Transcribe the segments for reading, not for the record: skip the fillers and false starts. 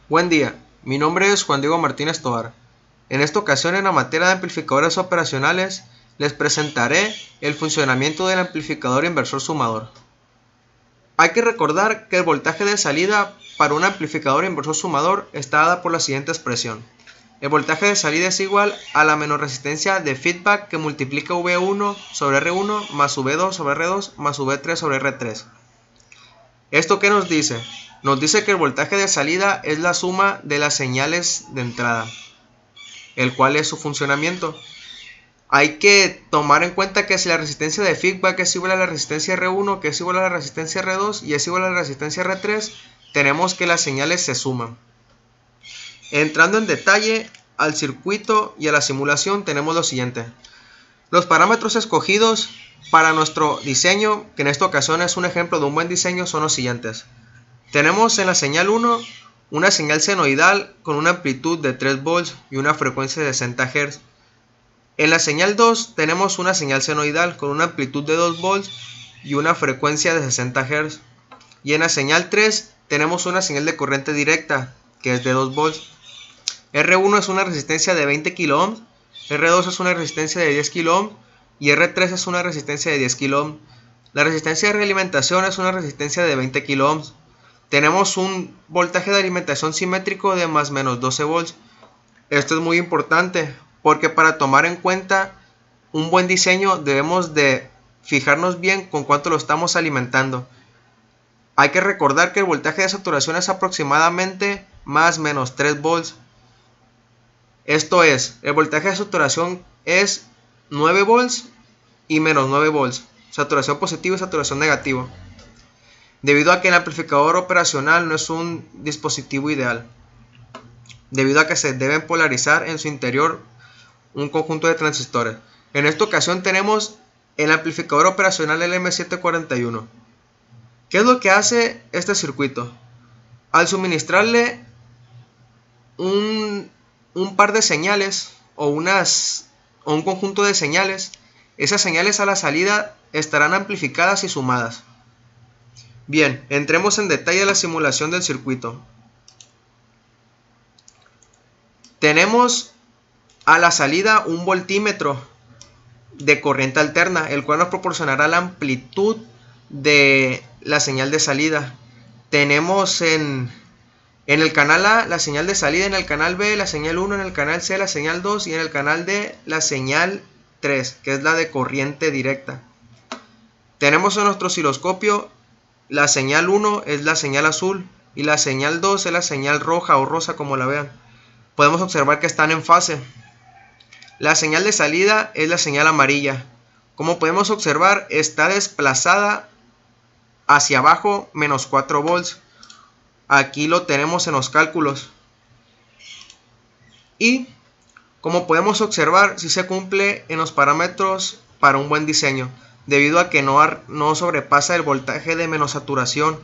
Buen día, mi nombre es Juan Diego Martínez Tovar. En esta ocasión, en la materia de amplificadores operacionales, les presentaré el funcionamiento del amplificador inversor sumador. Hay que recordar que el voltaje de salida para un amplificador inversor sumador está dada por la siguiente expresión. El voltaje de salida es igual a la menos resistencia de feedback que multiplica V1 sobre R1 más V2 sobre R2 más V3 sobre R3. ¿Esto qué nos dice? Nos dice que el voltaje de salida es la suma de las señales de entrada, el cual es su funcionamiento. Hay que tomar en cuenta que si la resistencia de feedback es igual a la resistencia R1, que es igual a la resistencia R2 y es igual a la resistencia R3, tenemos que las señales se suman. Entrando en detalle al circuito y a la simulación, tenemos lo siguiente. Los parámetros escogidos para nuestro diseño, que en esta ocasión es un ejemplo de un buen diseño, son los siguientes. Tenemos en la señal 1 una señal senoidal con una amplitud de 3 volts y una frecuencia de 60 Hz. En la señal 2 tenemos una señal senoidal con una amplitud de 2 volts y una frecuencia de 60 Hz. Y en la señal 3 tenemos una señal de corriente directa que es de 2 volts. R1 es una resistencia de 20 kΩ, R2 es una resistencia de 10 kΩ y R3 es una resistencia de 10 kΩ. La resistencia de realimentación es una resistencia de 20 kΩ. Tenemos un voltaje de alimentación simétrico de más o menos 12 volts. Esto es muy importante porque para tomar en cuenta un buen diseño debemos de fijarnos bien con cuánto lo estamos alimentando. Hay que recordar que el voltaje de saturación es aproximadamente más o menos 3 volts. Esto es, el voltaje de saturación es 9 volts y menos 9 volts. Saturación positiva y saturación negativa. Debido a que el amplificador operacional no es un dispositivo ideal, debido a que se deben polarizar en su interior un conjunto de transistores. En esta ocasión tenemos el amplificador operacional LM741. ¿Qué es lo que hace este circuito? Al suministrarle un par de señales o un conjunto de señales, esas señales a la salida estarán amplificadas y sumadas. Bien, entremos en detalle a la simulación del circuito. Tenemos a la salida un voltímetro de corriente alterna, el cual nos proporcionará la amplitud de la señal de salida. Tenemos en el canal A la señal de salida, en el canal B la señal 1, en el canal C la señal 2 y en el canal D la señal 3, que es la de corriente directa. Tenemos en nuestro osciloscopio la señal 1 es la señal azul y la señal 2 es la señal roja o rosa, como la vean. Podemos observar que están en fase. La señal de salida es la señal amarilla. Como podemos observar, está desplazada hacia abajo menos 4 volts. Aquí lo tenemos en los cálculos. Y como podemos observar, si se cumple en los parámetros para un buen diseño, debido a que no sobrepasa el voltaje de menos saturación,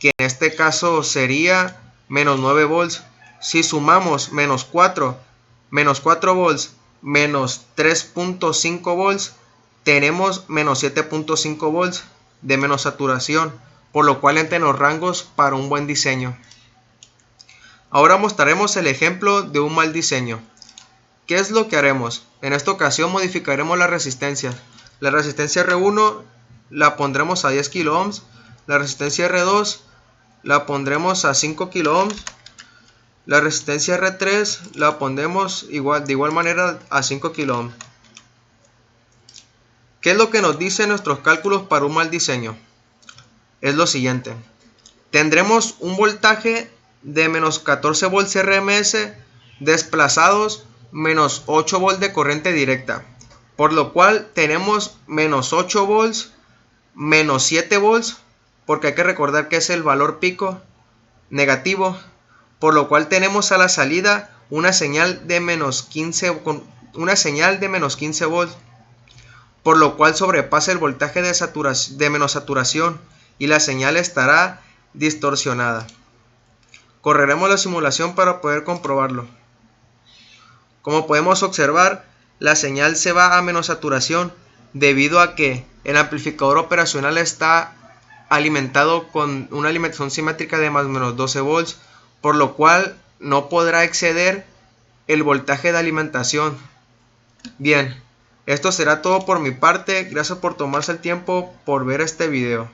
que en este caso sería menos 9 volts. Si sumamos menos 4 volts menos 3.5 volts, tenemos menos 7.5 volts de menos saturación, por lo cual entra en los rangos para un buen diseño. Ahora mostraremos el ejemplo de un mal diseño. ¿Qué es lo que haremos? En esta ocasión modificaremos las resistencias. La resistencia R1 la pondremos a 10 kΩ, la resistencia R2 la pondremos a 5 kΩ, la resistencia R3 la pondremos de igual manera a 5 kΩ. ¿Qué es lo que nos dicen nuestros cálculos para un mal diseño? Es lo siguiente. Tendremos un voltaje de menos 14 volts RMS desplazados menos 8 volts de corriente directa, por lo cual tenemos menos 8 volts menos 7 volts, porque hay que recordar que es el valor pico negativo, por lo cual tenemos a la salida una señal de menos 15 volts, por lo cual sobrepasa el voltaje de menos saturación y la señal estará distorsionada. Correremos la simulación para poder comprobarlo. Como podemos observar, la señal se va a menos saturación debido a que el amplificador operacional está alimentado con una alimentación simétrica de más o menos 12 volts, por lo cual no podrá exceder el voltaje de alimentación. Bien, esto será todo por mi parte. Gracias por tomarse el tiempo por ver este video.